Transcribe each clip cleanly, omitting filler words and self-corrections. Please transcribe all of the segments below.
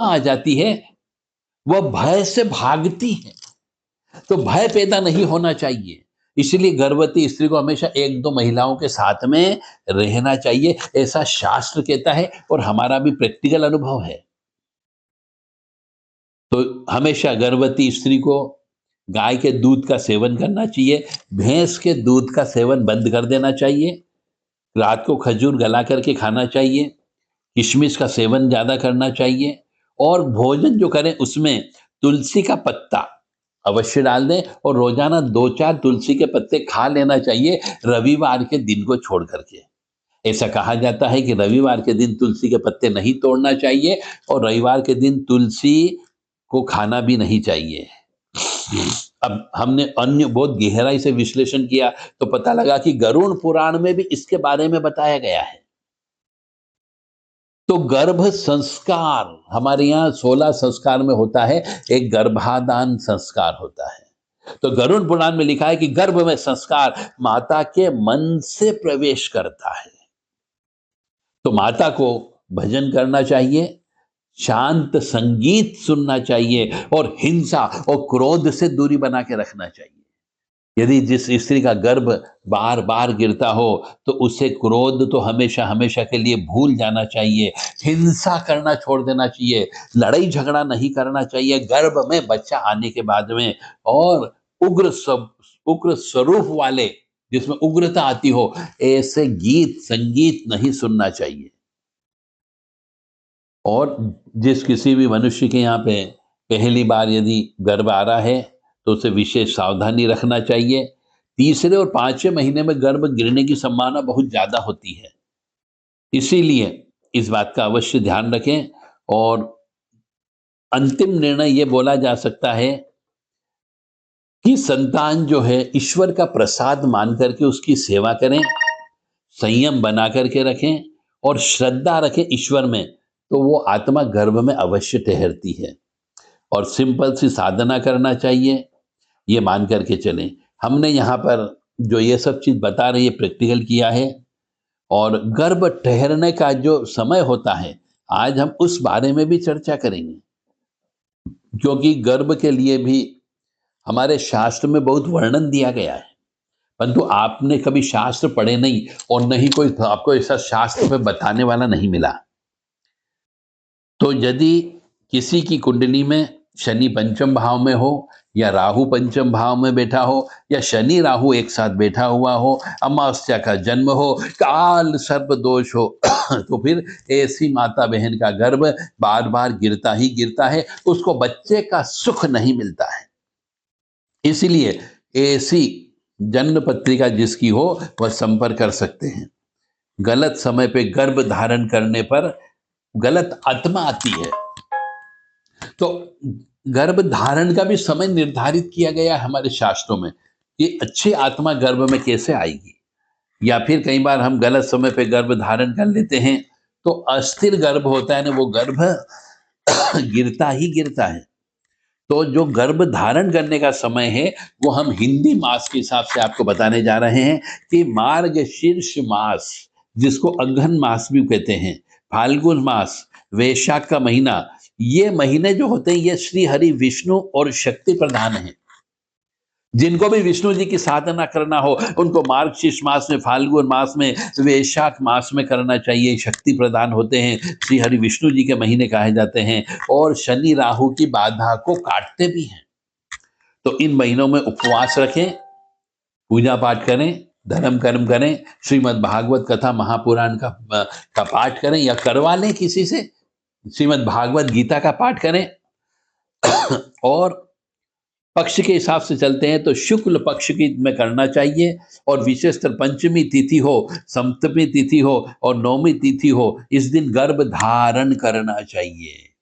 आ जाती है, वह भय से भागती है। तो भय पैदा नहीं होना चाहिए, इसलिए गर्भवती स्त्री को हमेशा एक दो महिलाओं के साथ में रहना चाहिए, ऐसा शास्त्र कहता है और हमारा भी प्रैक्टिकल अनुभव है। तो हमेशा गर्भवती स्त्री को गाय के दूध का सेवन करना चाहिए, भैंस के दूध का सेवन बंद कर देना चाहिए, रात को खजूर गला करके खाना चाहिए, किशमिश का सेवन ज्यादा करना चाहिए, और भोजन जो करें उसमें तुलसी का पत्ता अवश्य डाल दें, और रोजाना 2-4 तुलसी के पत्ते खा लेना चाहिए, रविवार के दिन को छोड़ करके। ऐसा कहा जाता है कि रविवार के दिन तुलसी के पत्ते नहीं तोड़ना चाहिए, और रविवार के दिन तुलसी को खाना भी नहीं चाहिए। अब हमने अन्य बहुत गहराई से विश्लेषण किया तो पता लगा कि गरुड़ पुराण में भी इसके बारे में बताया गया है। तो गर्भ संस्कार हमारे यहाँ 16 संस्कार में होता है, एक गर्भाधान संस्कार होता है। तो गरुड़ पुराण में लिखा है कि गर्भ में संस्कार माता के मन से प्रवेश करता है। तो माता को भजन करना चाहिए, शांत संगीत सुनना चाहिए, और हिंसा और क्रोध से दूरी बना के रखना चाहिए। यदि जिस स्त्री का गर्भ बार बार गिरता हो तो उसे क्रोध तो हमेशा हमेशा के लिए भूल जाना चाहिए, हिंसा करना छोड़ देना चाहिए, लड़ाई झगड़ा नहीं करना चाहिए गर्भ में बच्चा आने के बाद में, और उग्र स्वरूप वाले जिसमें उग्रता आती हो ऐसे गीत संगीत नहीं सुनना चाहिए। और जिस किसी भी मनुष्य के यहाँ पे पहली बार यदि गर्भ आ रहा है तो उसे विशेष सावधानी रखना चाहिए। तीसरे और पांचवें महीने में गर्भ गिरने की संभावना बहुत ज्यादा होती है, इसीलिए इस बात का अवश्य ध्यान रखें। और अंतिम निर्णय यह बोला जा सकता है कि संतान जो है ईश्वर का प्रसाद मान करके उसकी सेवा करें, संयम बना करके रखें और श्रद्धा रखें ईश्वर में, तो वो आत्मा गर्भ में अवश्य ठहरती है। और सिंपल सी साधना करना चाहिए, ये मान करके चलें। हमने यहाँ पर जो ये सब चीज बता रही है प्रैक्टिकल किया है। और गर्भ ठहरने का जो समय होता है आज हम उस बारे में भी चर्चा करेंगे, क्योंकि गर्भ के लिए भी हमारे शास्त्र में बहुत वर्णन दिया गया है, परंतु आपने कभी शास्त्र पढ़े नहीं और नहीं कोई आपको ऐसा शास्त्र पे बताने वाला नहीं मिला। तो यदि किसी की कुंडली में शनि पंचम भाव में हो, या राहु पंचम भाव में बैठा हो, या शनि राहु एक साथ बैठा हुआ हो, अमावस्या का जन्म हो, काल सर्प दोष हो तो फिर ऐसी माता बहन का गर्भ बार बार गिरता ही गिरता है, उसको बच्चे का सुख नहीं मिलता है। इसलिए ऐसी जन्म पत्रिका जिसकी हो वह संपर्क कर सकते हैं। गलत समय पे गर्भ धारण करने पर गलत आत्मा आती है, तो गर्भ धारण का भी समय निर्धारित किया गया है हमारे शास्त्रों में कि अच्छी आत्मा गर्भ में कैसे आएगी। या फिर कई बार हम गलत समय पे गर्भ धारण कर लेते हैं तो अस्थिर गर्भ होता है ना, वो गर्भ गिरता ही गिरता है। तो जो गर्भ धारण करने का समय है वो हम हिंदी मास के हिसाब से आपको बताने जा रहे हैं कि मार्गशीर्ष मास, जिसको अघन मास भी कहते हैं, फाल्गुन मास, वैशाख का महीना, ये महीने जो होते हैं ये श्री हरि विष्णु और शक्ति प्रधान हैं। जिनको भी विष्णु जी की साधना करना हो उनको मार्गशीर्ष मास में, फाल्गुन मास में, वैशाख मास में करना चाहिए। शक्ति प्रदान होते हैं, श्री हरि विष्णु जी के महीने कहे जाते हैं, और शनि राहु की बाधा को काटते भी हैं। तो इन महीनों में उपवास रखें, पूजा पाठ करें, धर्म कर्म करें, श्रीमद् भागवत कथा महापुराण का पाठ करें, या करवा लें किसी से, श्रीमद् भागवत गीता का पाठ करें। और पक्ष के हिसाब से चलते हैं तो शुक्ल पक्ष की में करना चाहिए, और विशेषकर पंचमी तिथि हो, सप्तमी तिथि हो और नौमी तिथि हो, इस दिन गर्भ धारण करना चाहिए।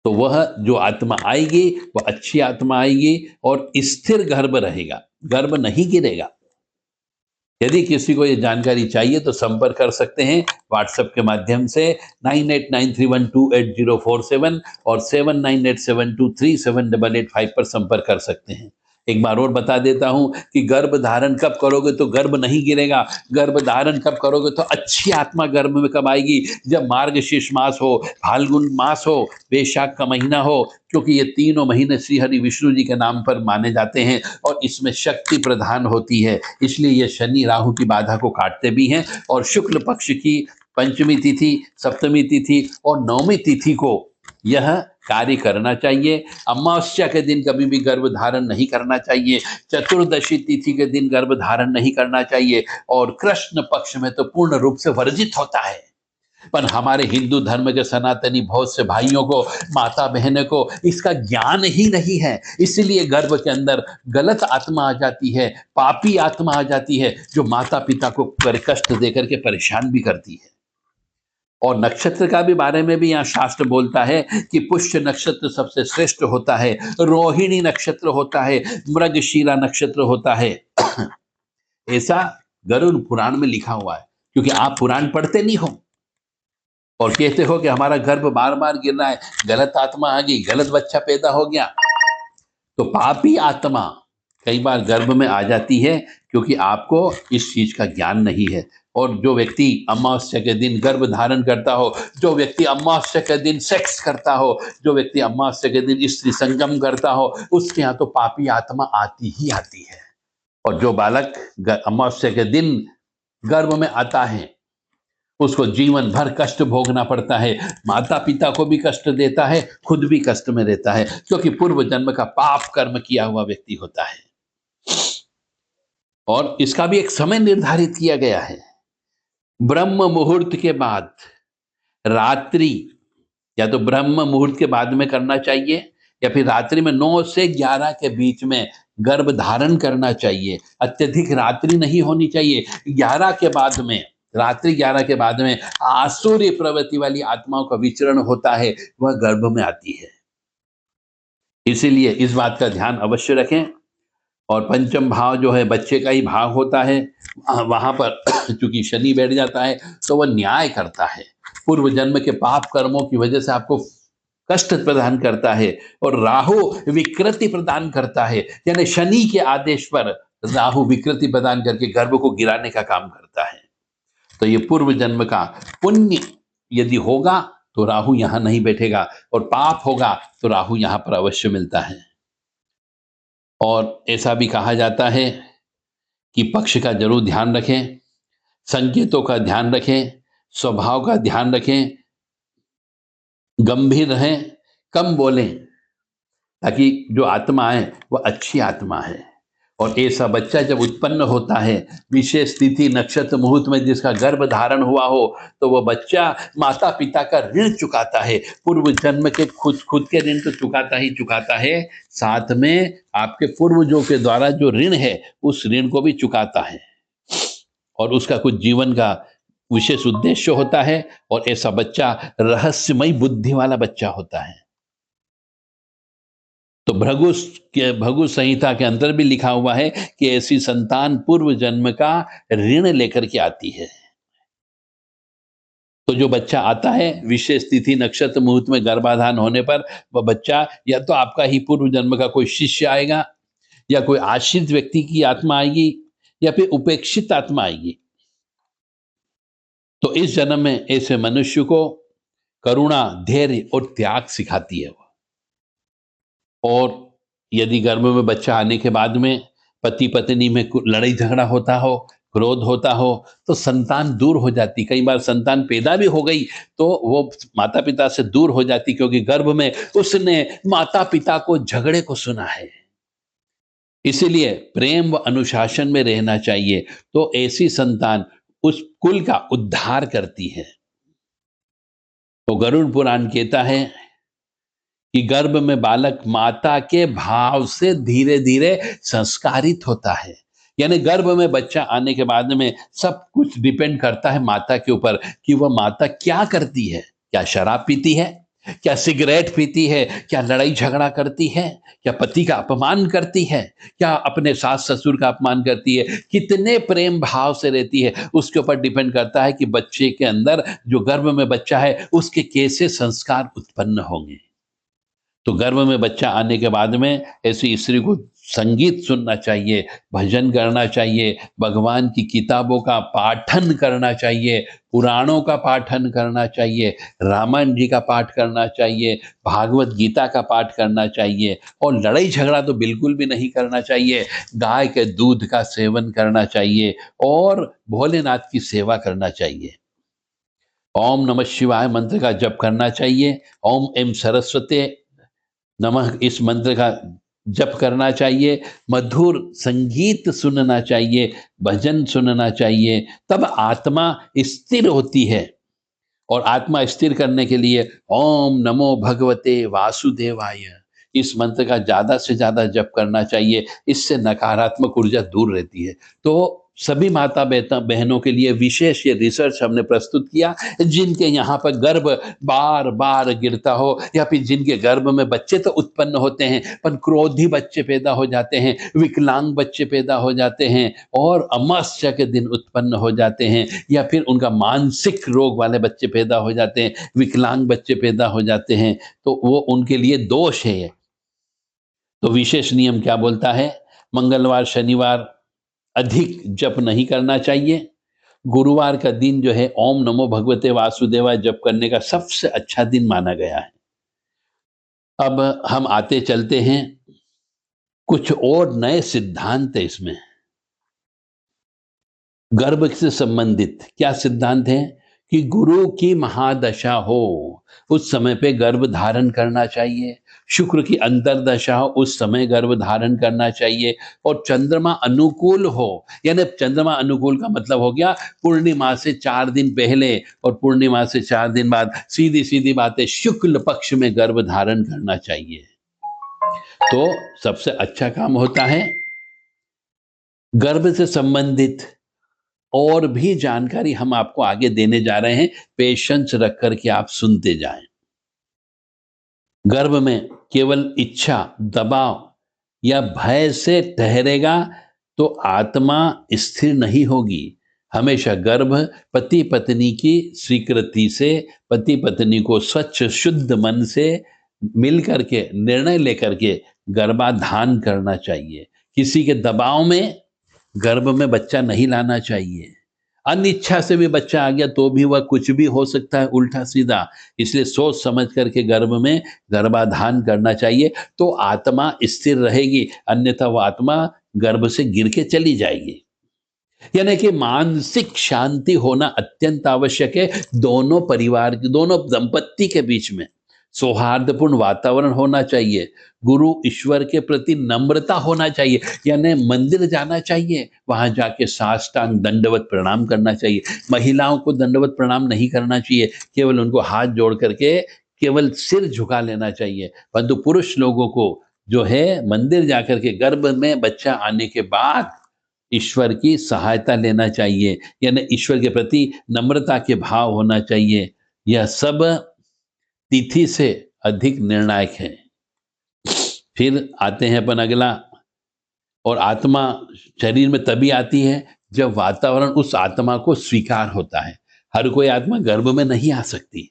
तो वह जो आत्मा आएगी वह अच्छी आत्मा आएगी और स्थिर गर्भ रहेगा, गर्भ नहीं गिरेगा। यदि किसी को ये जानकारी चाहिए तो संपर्क कर सकते हैं व्हाट्सएप के माध्यम से 9893128047 और 7987237885 पर संपर्क कर सकते हैं। एक बार और बता देता हूं कि गर्भ धारण कब करोगे तो गर्भ नहीं गिरेगा। गर्भ धारण कब करोगे तो अच्छी आत्मा गर्भ में कब आएगी? जब मार्गशीर्ष मास हो, फाल्गुन मास हो, वैशाख का महीना हो, क्योंकि ये तीनों महीने श्री हरि विष्णु जी के नाम पर माने जाते हैं और इसमें शक्ति प्रधान होती है। इसलिए ये शनि राहु की बाधा को काटते भी हैं। और शुक्ल पक्ष की पंचमी तिथि, सप्तमी तिथि और नवमी तिथि को यह कार्य करना चाहिए। अमावस्या के दिन कभी भी गर्भ धारण नहीं करना चाहिए। चतुर्दशी तिथि के दिन गर्भ धारण नहीं करना चाहिए। और कृष्ण पक्ष में तो पूर्ण रूप से वर्जित होता है। पर हमारे हिंदू धर्म के सनातनी बहुत से भाइयों को, माता बहनों को इसका ज्ञान ही नहीं है। इसलिए गर्भ के अंदर गलत आत्मा आ जाती है, पापी आत्मा आ जाती है, जो माता पिता को कष्ट देकर के परेशान भी करती है। और नक्षत्र का भी बारे में भी यहाँ शास्त्र बोलता है कि पुष्य नक्षत्र सबसे श्रेष्ठ होता है, रोहिणी नक्षत्र होता है, मृगशीरा नक्षत्र होता है। ऐसा गरुड़ पुराण में लिखा हुआ है। क्योंकि आप पुराण पढ़ते नहीं हो और कहते हो कि हमारा गर्भ बार बार गिर रहा है, गलत आत्मा आ गई, गलत बच्चा पैदा हो गया। तो पापी आत्मा कई बार गर्भ में आ जाती है क्योंकि आपको इस चीज का ज्ञान नहीं है। और जो व्यक्ति अमावस्या के दिन गर्भ धारण करता हो, जो व्यक्ति अमावस्या के दिन सेक्स करता हो, जो व्यक्ति अमावस्या के दिन स्त्री संगम करता हो, उसके यहाँ तो पापी आत्मा आती ही आती है। और जो बालक अमावस्या के दिन गर्भ में आता है उसको जीवन भर कष्ट भोगना पड़ता है, माता पिता को भी कष्ट देता है, खुद भी कष्ट में रहता है, क्योंकि पूर्व जन्म का पाप कर्म किया हुआ व्यक्ति होता है। और इसका भी एक समय निर्धारित किया गया है। ब्रह्म मुहूर्त के बाद रात्रि, या तो ब्रह्म मुहूर्त के बाद में करना चाहिए या फिर रात्रि में 9 से 11 के बीच में गर्भ धारण करना चाहिए। अत्यधिक रात्रि नहीं होनी चाहिए। 11 के बाद में, रात्रि 11 के बाद में आसुरी प्रवृत्ति वाली आत्माओं का विचरण होता है, वह गर्भ में आती है। इसीलिए इस बात का ध्यान अवश्य रखें। और पंचम भाव जो है बच्चे का ही भाव होता है, वहां पर चूंकि शनि बैठ जाता है तो वह न्याय करता है। पूर्व जन्म के पाप कर्मों की वजह से आपको कष्ट प्रदान करता है। और राहु विकृति प्रदान करता है, यानी शनि के आदेश पर राहु विकृति प्रदान करके गर्भ को गिराने का काम करता है। तो ये पूर्व जन्म का पुण्य यदि होगा तो राहु यहां नहीं बैठेगा, और पाप होगा तो राहु यहां पर अवश्य मिलता है। और ऐसा भी कहा जाता है कि पक्ष का जरूर ध्यान रखें, संकेतों का ध्यान रखें, स्वभाव का ध्यान रखें, गंभीर रहें, कम बोलें, ताकि जो आत्मा है वह अच्छी आत्मा है। और ऐसा बच्चा जब उत्पन्न होता है विशेष तिथि नक्षत्र मुहूर्त में जिसका गर्भ धारण हुआ हो, तो वह बच्चा माता पिता का ऋण चुकाता है। पूर्व जन्म के खुद के ऋण तो चुकाता ही चुकाता है, साथ में आपके पूर्वजों के द्वारा जो ऋण है उस ऋण को भी चुकाता है। और उसका कुछ जीवन का विशेष उद्देश्य होता है। और ऐसा बच्चा रहस्यमय बुद्धि वाला बच्चा होता है। तो भृगु संहिता के अंदर भी लिखा हुआ है कि ऐसी संतान पूर्व जन्म का ऋण लेकर के आती है। तो जो बच्चा आता है विशेष तिथि नक्षत्र मुहूर्त में गर्भाधान होने पर, वह बच्चा या तो आपका ही पूर्व जन्म का कोई शिष्य आएगा, या कोई आश्रित व्यक्ति की आत्मा आएगी, या फिर उपेक्षित आत्मा आएगी। तो इस जन्म में ऐसे मनुष्य को करुणा, धैर्य और त्याग सिखाती है। और यदि गर्भ में बच्चा आने के बाद में पति पत्नी में लड़ाई झगड़ा होता हो, क्रोध होता हो, तो संतान दूर हो जाती। कई बार संतान पैदा भी हो गई तो वो माता पिता से दूर हो जाती, क्योंकि गर्भ में उसने माता पिता को झगड़े को सुना है। इसीलिए प्रेम व अनुशासन में रहना चाहिए। तो ऐसी संतान उस कुल का उद्धार करती है। तो गरुड़ पुराण कहता है कि गर्भ में बालक माता के भाव से धीरे धीरे संस्कारित होता है। यानी गर्भ में बच्चा आने के बाद में सब कुछ डिपेंड करता है माता के ऊपर, कि वह माता क्या करती है। क्या शराब पीती है, क्या सिगरेट पीती है, क्या लड़ाई झगड़ा करती है, क्या पति का अपमान करती है, क्या अपने सास ससुर का अपमान करती है, कितने प्रेम भाव से रहती है, उसके ऊपर डिपेंड करता है कि बच्चे के अंदर, जो गर्भ में बच्चा है, उसके कैसे संस्कार उत्पन्न होंगे। तो गर्भ में बच्चा आने के बाद में ऐसी स्त्री को संगीत सुनना चाहिए, भजन करना चाहिए, भगवान की किताबों का पाठन करना चाहिए, पुराणों का पाठन करना चाहिए, रामायण जी का पाठ करना चाहिए, भागवत गीता का पाठ करना चाहिए, और लड़ाई झगड़ा तो बिल्कुल भी नहीं करना चाहिए। गाय के दूध का सेवन करना चाहिए और भोलेनाथ की सेवा करना चाहिए। ओम नमः शिवाय मंत्र का जप करना चाहिए। ओम एम सरस्वते नमः इस मंत्र का जप करना चाहिए। मधुर संगीत सुनना चाहिए, भजन सुनना चाहिए, तब आत्मा स्थिर होती है। और आत्मा स्थिर करने के लिए ओम नमो भगवते वासुदेवाय इस मंत्र का ज्यादा से ज्यादा जप करना चाहिए। इससे नकारात्मक ऊर्जा दूर रहती है। तो सभी माता बहनों के लिए विशेष ये रिसर्च हमने प्रस्तुत किया, जिनके यहाँ पर गर्भ बार बार गिरता हो, या फिर जिनके गर्भ में बच्चे तो उत्पन्न होते हैं पर क्रोधी बच्चे पैदा हो जाते हैं, विकलांग बच्चे पैदा हो जाते हैं, और अमावस्या के दिन उत्पन्न हो जाते हैं, या फिर उनका मानसिक रोग वाले बच्चे पैदा हो जाते हैं, विकलांग बच्चे पैदा हो जाते हैं, तो वो उनके लिए दोष है। तो विशेष नियम क्या बोलता है? मंगलवार शनिवार अधिक जप नहीं करना चाहिए। गुरुवार का दिन जो है ओम नमो भगवते वासुदेवाय जप करने का सबसे अच्छा दिन माना गया है। अब हम आते चलते हैं, कुछ और नए सिद्धांत है इसमें। गर्भ से संबंधित क्या सिद्धांत है? कि गुरु की महादशा हो उस समय पे गर्भ धारण करना चाहिए, शुक्र की अंतर्दशा हो उस समय गर्भ धारण करना चाहिए, और चंद्रमा अनुकूल हो, यानी चंद्रमा अनुकूल का मतलब हो गया पूर्णिमा से 4 दिन पहले और पूर्णिमा से 4 दिन बाद, सीधी सीधी बात है, शुक्ल पक्ष में गर्भ धारण करना चाहिए। तो सबसे अच्छा काम होता है। गर्भ से संबंधित और भी जानकारी हम आपको आगे देने जा रहे हैं, पेशेंस रख करके आप सुनते जाएं। गर्भ में केवल इच्छा, दबाव या भय से ठहरेगा तो आत्मा स्थिर नहीं होगी। हमेशा गर्भ पति पत्नी की स्वीकृति से, पति पत्नी को स्वच्छ शुद्ध मन से मिल करके निर्णय लेकर के गर्भाधान करना चाहिए। किसी के दबाव में गर्भ में बच्चा नहीं लाना चाहिए। अनिच्छा से भी बच्चा आ गया तो भी वह कुछ भी हो सकता है उल्टा सीधा, इसलिए सोच समझ करके गर्भ में गर्भाधान करना चाहिए, तो आत्मा स्थिर रहेगी, अन्यथा वह आत्मा गर्भ से गिर के चली जाएगी। यानी कि मानसिक शांति होना अत्यंत आवश्यक है। दोनों परिवार के, दोनों दंपत्ति के बीच में सौहार्दपूर्ण वातावरण होना चाहिए। गुरु ईश्वर के प्रति नम्रता होना चाहिए, यानी मंदिर जाना चाहिए, वहां जाके साष्टांग दंडवत प्रणाम करना चाहिए। महिलाओं को दंडवत प्रणाम नहीं करना चाहिए, केवल उनको हाथ जोड़ करके केवल सिर झुका लेना चाहिए। परंतु पुरुष लोगों को जो है मंदिर जाकर के गर्भ में बच्चा आने के बाद ईश्वर की सहायता लेना चाहिए, यानी ईश्वर के प्रति नम्रता के भाव होना चाहिए। यह सब तिथि से अधिक निर्णायक है। फिर आते हैं अपन अगला, और आत्मा शरीर में तभी आती है जब वातावरण उस आत्मा को स्वीकार होता है। हर कोई आत्मा गर्भ में नहीं आ सकती।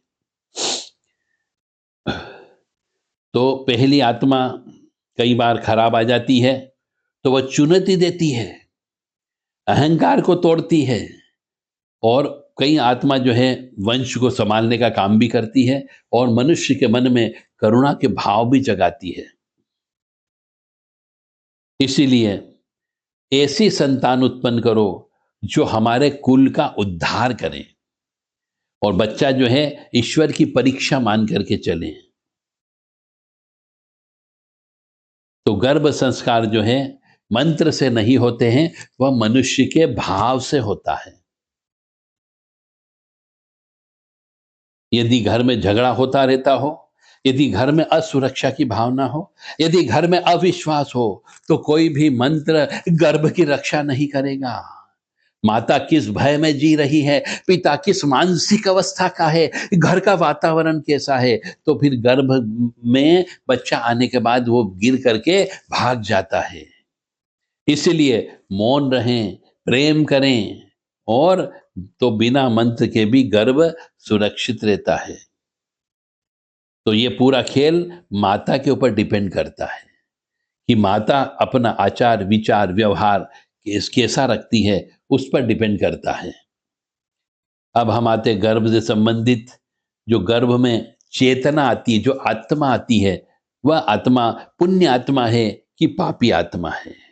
तो पहली आत्मा कई बार खराब आ जाती है, तो वह चुनौती देती है, अहंकार को तोड़ती है, और कई आत्मा जो है वंश को संभालने का काम भी करती है, और मनुष्य के मन में करुणा के भाव भी जगाती है। इसीलिए ऐसी संतान उत्पन्न करो जो हमारे कुल का उद्धार करें, और बच्चा जो है ईश्वर की परीक्षा मान करके चले। तो गर्भ संस्कार जो है मंत्र से नहीं होते हैं, वह मनुष्य के भाव से होता है। यदि घर में झगड़ा होता रहता हो, यदि घर में असुरक्षा की भावना हो, यदि घर में अविश्वास हो, तो कोई भी मंत्र गर्भ की रक्षा नहीं करेगा। माता किस भय में जी रही है, पिता किस मानसिक अवस्था का है, घर का वातावरण कैसा है, तो फिर गर्भ में बच्चा आने के बाद वो गिर करके भाग जाता है। इसलिए मौन रहें, प्रेम करें, और तो बिना मंत्र के भी गर्भ सुरक्षित रहता है। तो ये पूरा खेल माता के ऊपर डिपेंड करता है कि माता अपना आचार विचार व्यवहार कैसा रखती है उस पर डिपेंड करता है। अब हम आते गर्भ से संबंधित, जो गर्भ में चेतना आती है, जो आत्मा आती है, वह आत्मा पुण्य आत्मा है कि पापी आत्मा है।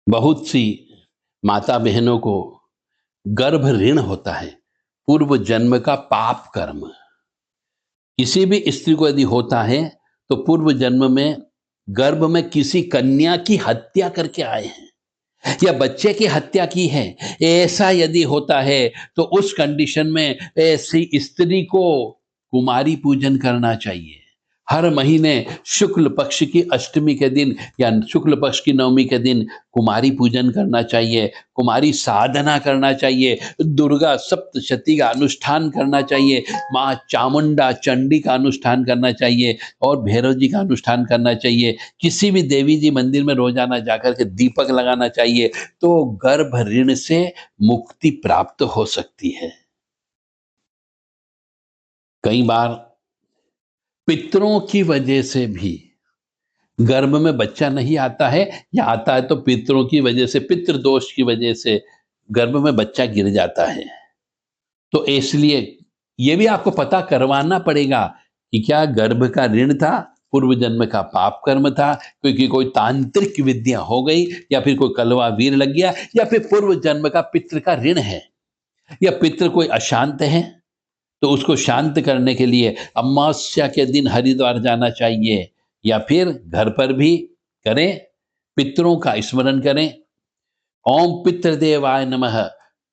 बहुत सी माता बहनों को गर्भ ऋण होता है, पूर्व जन्म का पाप कर्म। किसी भी स्त्री को यदि होता है तो पूर्व जन्म में गर्भ में किसी कन्या की हत्या करके आए हैं या बच्चे की हत्या की है, ऐसा यदि होता है तो उस कंडीशन में ऐसी स्त्री को कुमारी पूजन करना चाहिए। हर महीने शुक्ल पक्ष की अष्टमी के दिन या शुक्ल पक्ष की नवमी के दिन कुमारी पूजन करना चाहिए, कुमारी साधना करना चाहिए, दुर्गा सप्तशती का अनुष्ठान करना चाहिए, माँ चामुंडा चंडी का अनुष्ठान करना चाहिए और भैरव जी का अनुष्ठान करना चाहिए। किसी भी देवी जी मंदिर में रोजाना जाकर के दीपक लगाना चाहिए, तो गर्भ ऋण से मुक्ति प्राप्त हो सकती है। कई बार पितरों की वजह से भी गर्भ में बच्चा नहीं आता है, या आता है तो पितरों की वजह से, पितृ दोष की वजह से गर्भ में बच्चा गिर जाता है। तो इसलिए ये भी आपको पता करवाना पड़ेगा कि क्या गर्भ का ऋण था, पूर्व जन्म का पाप कर्म था, क्योंकि कोई तांत्रिक विद्या हो गई, या फिर कोई कलवा वीर लग गया, या फिर पूर्व जन्म का पितृ का ऋण है, या पितृ कोई अशांत है, तो उसको शांत करने के लिए अमावस्या के दिन हरिद्वार जाना चाहिए, या फिर घर पर भी करें, पितरों का स्मरण करें। ओम पितृदेवाय नमः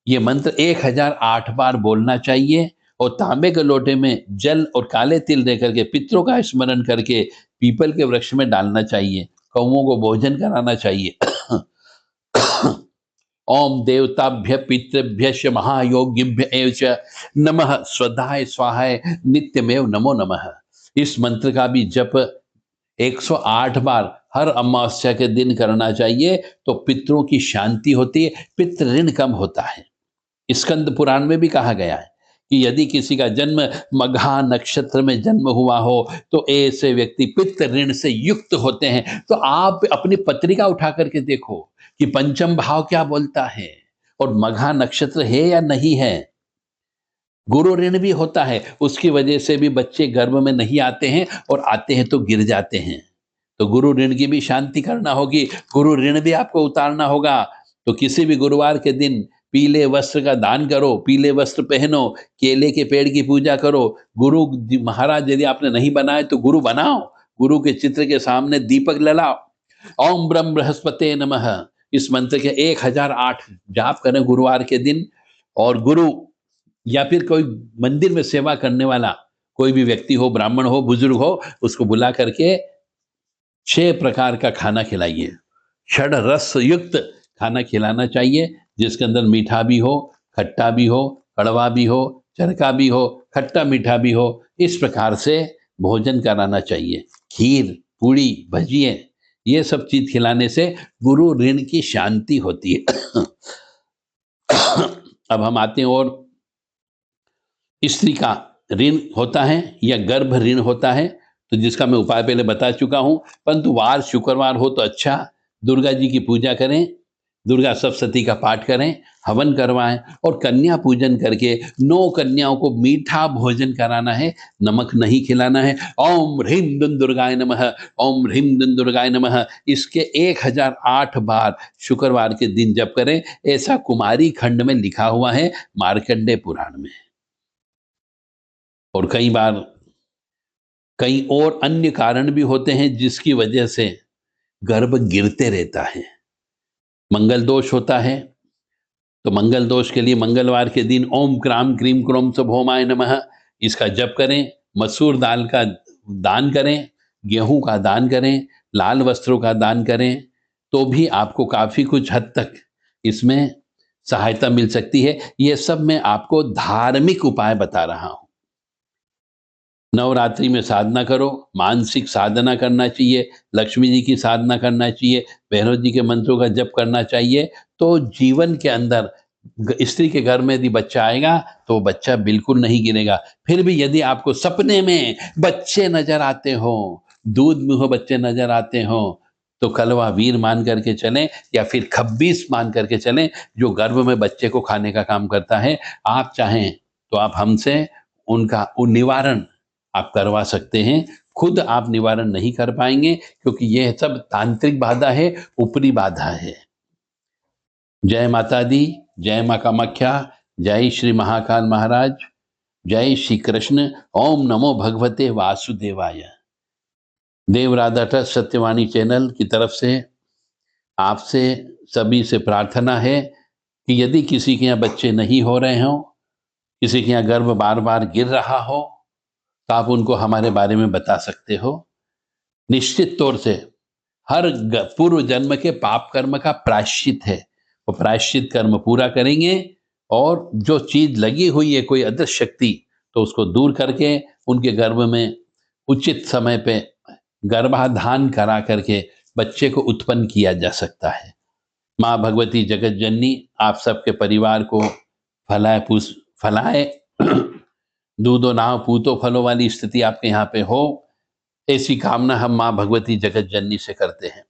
ये मंत्र 1008 बार बोलना चाहिए, और तांबे के लोटे में जल और काले तिल देकर के पितरों का स्मरण करके पीपल के वृक्ष में डालना चाहिए, कौओं को भोजन कराना चाहिए। ओम देवताभ्य पितृभ्य महायोगिभ्य एव च नमः स्वधाय स्वाहाय नित्यमेव नमो नमः। इस मंत्र का भी जप 108 बार हर अमावस्या के दिन करना चाहिए, तो पितरों की शांति होती है, पितृ ऋण कम होता है। स्कंद पुराण में भी कहा गया है कि यदि किसी का जन्म मघा नक्षत्र में जन्म हुआ हो तो ऐसे व्यक्ति पितृ ऋण से युक्त होते हैं। तो आप अपनी पत्रिका उठा करके देखो कि पंचम भाव क्या बोलता है, और मघा नक्षत्र है या नहीं है। गुरु ऋण भी होता है, उसकी वजह से भी बच्चे गर्भ में नहीं आते हैं, और आते हैं तो गिर जाते हैं। तो गुरु ऋण की भी शांति करना होगी, गुरु ऋण भी आपको उतारना होगा। तो किसी भी गुरुवार के दिन पीले वस्त्र का दान करो, पीले वस्त्र पहनो, केले के पेड़ की पूजा करो। गुरु महाराज यदि आपने नहीं बनाए तो गुरु बनाओ, गुरु के चित्र के सामने दीपक जलाओ। ओम ब्रह्म बृहस्पते नमः इस मंत्र के 1008 जाप करें गुरुवार के दिन। और गुरु या फिर कोई मंदिर में सेवा करने वाला कोई भी व्यक्ति हो, ब्राह्मण हो, बुजुर्ग हो, उसको बुला करके 6 प्रकार का खाना खिलाइए। षड रस युक्त खाना खिलाना चाहिए, जिसके अंदर मीठा भी हो, खट्टा भी हो, कड़वा भी हो, चरका भी हो, खट्टा मीठा भी हो। इस प्रकार से भोजन कराना चाहिए। खीर, पूड़ी, भजिए, ये सब चीज खिलाने से गुरु ऋण की शांति होती है। अब हम आते हैं, और स्त्री का ऋण होता है या गर्भ ऋण होता है, तो जिसका मैं उपाय पहले बता चुका हूं, परंतु वार शुक्रवार हो तो अच्छा, दुर्गा जी की पूजा करें, दुर्गा सप्तशती का पाठ करें, हवन करवाएं, और कन्या पूजन करके 9 कन्याओं को मीठा भोजन कराना है, नमक नहीं खिलाना है। ओम ह्रीं दुं दुर्गाय नमः, ओम ह्रीं दुं दुर्गाय नमः इसके 1008 बार शुक्रवार के दिन जप करें। ऐसा कुमारी खंड में लिखा हुआ है, मार्कंडेय पुराण में। और कई बार कई और अन्य कारण भी होते हैं जिसकी वजह से गर्भ गिरते रहता है। मंगल दोष होता है, तो मंगल दोष के लिए मंगलवार के दिन ओम क्राम क्रीम क्रोम सभौमाय नमः इसका जप करें। मसूर दाल का दान करें, गेहूं का दान करें, लाल वस्त्रों का दान करें, तो भी आपको काफी कुछ हद तक इसमें सहायता मिल सकती है। ये सब मैं आपको धार्मिक उपाय बता रहा हूं। नवरात्रि में साधना करो, मानसिक साधना करना चाहिए, लक्ष्मी जी की साधना करना चाहिए, भैरव जी के मंत्रों का जप करना चाहिए। तो जीवन के अंदर स्त्री के घर में यदि बच्चा आएगा तो बच्चा बिल्कुल नहीं गिरेगा। फिर भी यदि आपको सपने में बच्चे नजर आते हो, दूध मुँह बच्चे नजर आते हो, तो कलवा वीर मान करके चलें या फिर खब्बीस मान करके चलें, जो गर्भ में बच्चे को खाने का काम करता है। आप चाहें तो आप हमसे उनका निवारण आप करवा सकते हैं। खुद आप निवारण नहीं कर पाएंगे, क्योंकि यह सब तांत्रिक बाधा है, ऊपरी बाधा है। जय माता दी, जय माँ कामाख्या, जय श्री महाकाल महाराज, जय श्री कृष्ण। ओम नमो भगवते वासुदेवाय। देव राधा ट्रस्ट सत्यवाणी चैनल की तरफ से आपसे सभी से प्रार्थना है कि यदि किसी के यहाँ बच्चे नहीं हो रहे हों, किसी के यहाँ गर्भ बार बार गिर रहा हो, तो आप उनको हमारे बारे में बता सकते हो। निश्चित तौर से हर पूर्व जन्म के पाप कर्म का प्रायश्चित है, वो प्रायश्चित कर्म पूरा करेंगे और जो चीज लगी हुई है कोई अदृश्य शक्ति, तो उसको दूर करके उनके गर्भ में उचित समय पे गर्भाधान करा करके बच्चे को उत्पन्न किया जा सकता है। माँ भगवती जगत जननी आप सबके परिवार को फलाए दूधो नाव पूतो फलों वाली स्थिति आपके यहाँ पे हो, ऐसी कामना हम माँ भगवती जगत जननी से करते हैं।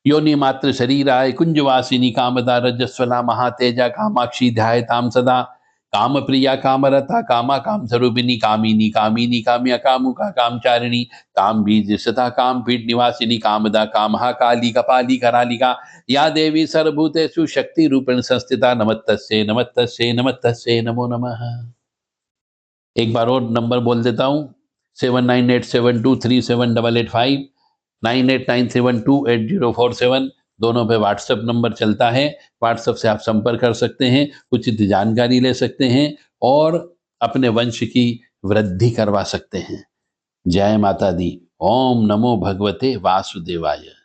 योनि मात्र शरीराय कुंजवासिनी कामदा रजस्वला महातेजा कामाक्षी ध्यायताम सदा काम प्रिया कामरता कामा काम स्वरूपिणी कामिनी कामिनी काम्या कामुका कामचारिणी काम बीज सदा काम पीठ निवासिनी कामदा कामहा काली कपाली करालिका या देवी सर्वभूतेषु शक्ति रूपेण संस्थिता नमस्तस्यै नमस्तस्यै नमस्तस्यै नमो नमः। एक बार और नंबर बोल देता हूँ, 7987237885, 9893128047, दोनों पे व्हाट्सएप नंबर चलता है। व्हाट्सएप से आप संपर्क कर सकते हैं, उचित जानकारी ले सकते हैं और अपने वंश की वृद्धि करवा सकते हैं। जय माता दी। ओम नमो भगवते वासुदेवाय।